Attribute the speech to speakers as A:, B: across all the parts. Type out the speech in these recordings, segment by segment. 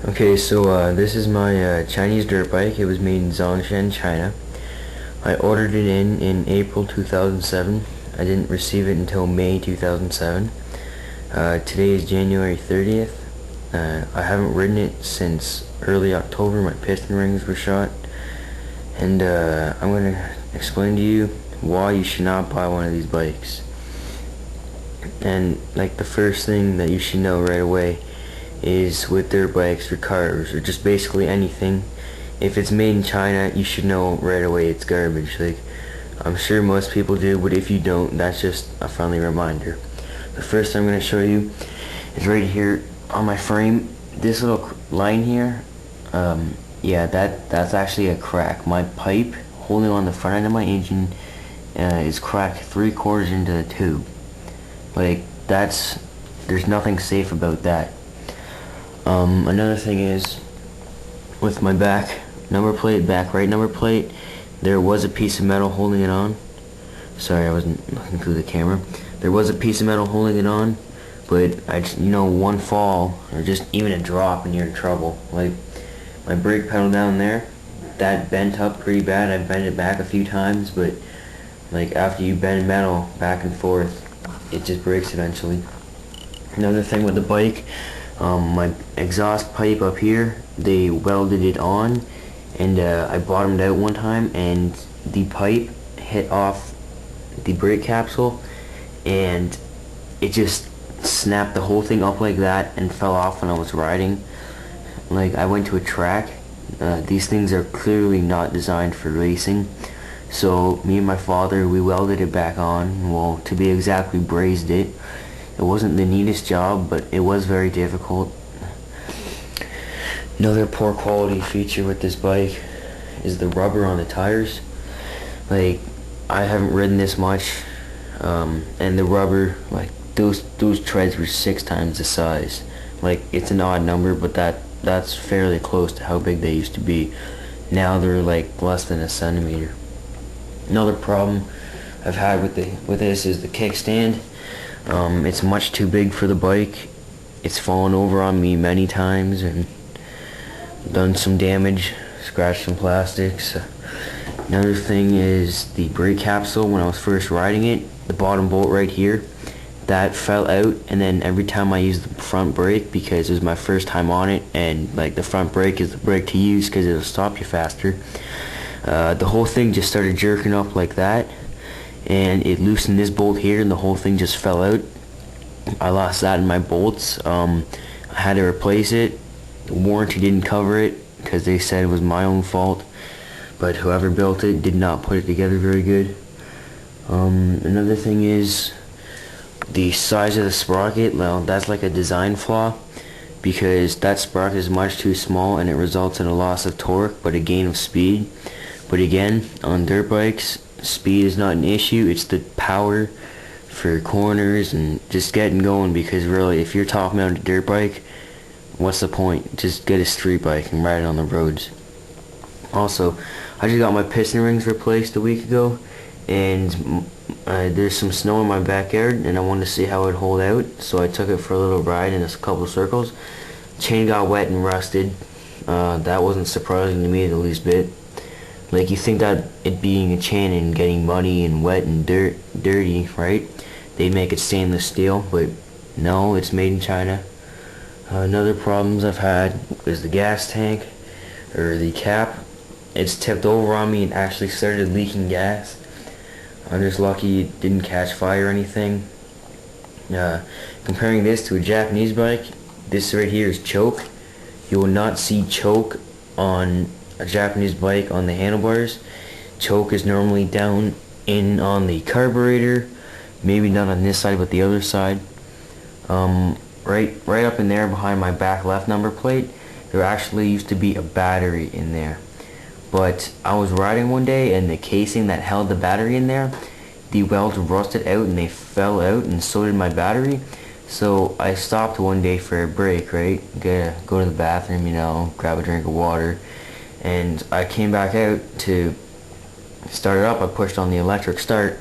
A: Okay, so this is my Chinese dirt bike. It was made in Zhongshan, China. I ordered it in April 2007. I didn't receive it until May 2007. Today is January 30th. I haven't ridden it since early October. My piston rings were shot. And I'm going to explain to you why you should not buy one of these bikes. And like the first thing that you should know right away is with dirt bikes or cars or just basically anything, if it's made in China, you should know right away it's garbage. Like, I'm sure most people do, but if you don't, that's just a friendly reminder. The first thing I'm going to show you is right here on my frame. This little line here, yeah, that's actually a crack. My pipe holding on the front end of my engine is cracked 3/4 into the tube. Like, there's nothing safe about that. Another thing is, with my back right number plate, there was a piece of metal holding it on. Sorry, I wasn't looking through the camera. There was a piece of metal holding it on, but one fall or just even a drop and you're in trouble. Like, my brake pedal down there, that bent up pretty bad. I bent it back a few times, but like after you bend metal back and forth, it just breaks eventually. Another thing with the bike, my exhaust pipe up here, they welded it on, and I bottomed out one time and the pipe hit off the brake capsule and it just snapped the whole thing up like that and fell off when I was riding. Like, I went to a track. These things are clearly not designed for racing, so me and my father, we welded it back on. Well, to be exact, we brazed it. It wasn't the neatest job, but it was very difficult. Another poor quality feature with this bike is the rubber on the tires. Like, I haven't ridden this much, and the rubber, like, those treads were 6 times the size. Like, it's an odd number, but that's fairly close to how big they used to be. Now they're like less than a centimeter. Another problem I've had with this is the kickstand. It's much too big for the bike. It's fallen over on me many times and done some damage, scratched some plastics. Another thing is the brake capsule. When I was first riding it, the bottom bolt right here, that fell out, and then every time I used the front brake, because it was my first time on it, and like the front brake is the brake to use because it'll stop you faster, the whole thing just started jerking up like that, and it loosened this bolt here and the whole thing just fell out. I lost that in my bolts. I had to replace it. The warranty didn't cover it because they said it was my own fault, but whoever built it did not put it together very good. Another thing is the size of the sprocket. Well, that's like a design flaw, because that sprocket is much too small and it results in a loss of torque but a gain of speed. But again, on dirt bikes, speed is not an issue. It's the power for corners and just getting going, because really, if you're talking about a dirt bike, what's the point? Just get a street bike and ride it on the roads. Also, I just got my piston rings replaced a week ago, and there's some snow in my backyard and I wanted to see how it would hold out, so I took it for a little ride in a couple circles. Chain got wet and rusted. That wasn't surprising to me the least bit. Like, you think that it being a chain and getting muddy and wet and dirty, right? They'd make it stainless steel, but no, it's made in China. Another problems I've had is the gas tank, or the cap. It's tipped over on me and actually started leaking gas. I'm just lucky it didn't catch fire or anything. Comparing this to a Japanese bike, this right here is choke. You will not see choke on a Japanese bike on the handlebars. Choke is normally down in on the carburetor, maybe not on this side but the other side. Right up in there behind my back left number plate, there actually used to be a battery in there. But I was riding one day and the casing that held the battery in there, the welds rusted out and they fell out, and so did my battery. So I stopped one day for a break, right? Go to the bathroom, grab a drink of water. And I came back out to start it up. I pushed on the electric start,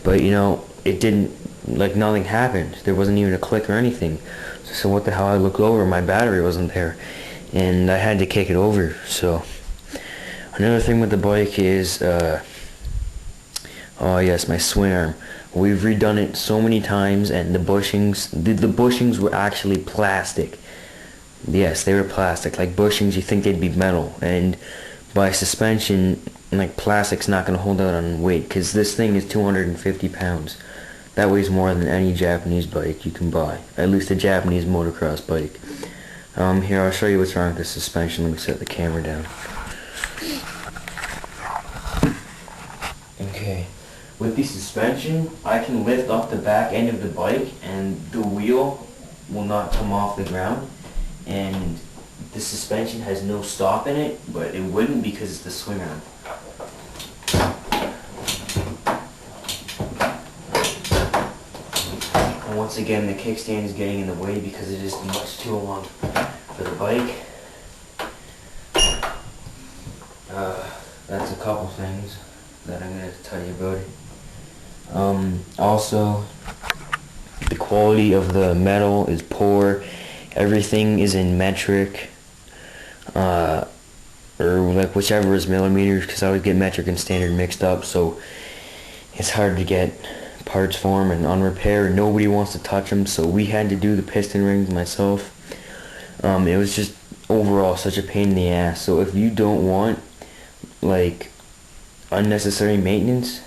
A: but it didn't, like, nothing happened. There wasn't even a click or anything. So what the hell? I looked over, my battery wasn't there. and I had to kick it over. So another thing with the bike is oh yes, my swing arm. We've redone it so many times, and the bushings were actually plastic. Yes, they were plastic. Like bushings, you think they'd be metal, and by suspension, like plastic's not gonna hold out on weight, because this thing is 250 pounds. That weighs more than any Japanese bike you can buy. At least a Japanese motocross bike. Here, I'll show you what's wrong with the suspension. Let me set the camera down. Okay. With the suspension, I can lift up the back end of the bike and the wheel will not come off the ground. And the suspension has no stop in it, but it wouldn't because it's the swing arm. And once again, the kickstand is getting in the way because it is much too long for the bike. That's a couple things that I'm going to tell you about it. Also, the quality of the metal is poor. Everything is in metric, or like whichever is millimeters, because I always get metric and standard mixed up, so it's hard to get parts for them. And on repair, nobody wants to touch them, so we had to do the piston rings myself. It was just overall such a pain in the ass. So if you don't want like unnecessary maintenance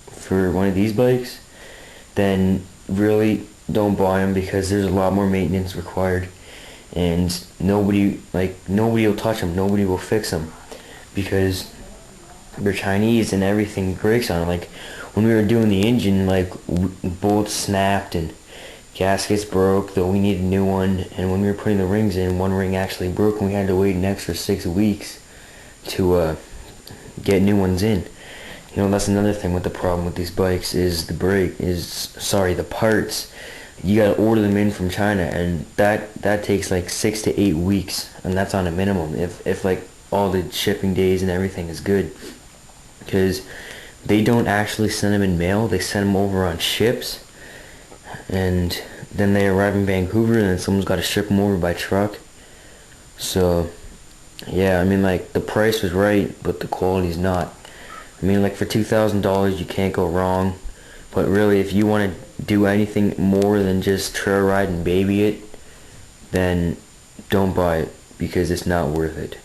A: for one of these bikes, then really don't buy them, because there's a lot more maintenance required, and nobody will touch them, nobody will fix them, because they're Chinese and everything breaks on it. Like when we were doing the engine, like bolts snapped and gaskets broke, though we needed a new one. And when we were putting the rings in, one ring actually broke and we had to wait an extra 6 weeks to get new ones in. You know, that's another thing with the problem with these bikes is the parts. You gotta order them in from China, and that takes like 6 to 8 weeks, and that's on a minimum if like all the shipping days and everything is good, because they don't actually send them in mail. They send them over on ships, and then they arrive in Vancouver, and then someone's got to ship them over by truck. So yeah, I mean, like, the price was right, but the quality's not. I mean, like, for $2,000 you can't go wrong, but really if you want to do anything more than just trail ride and baby it, then don't buy it, because it's not worth it.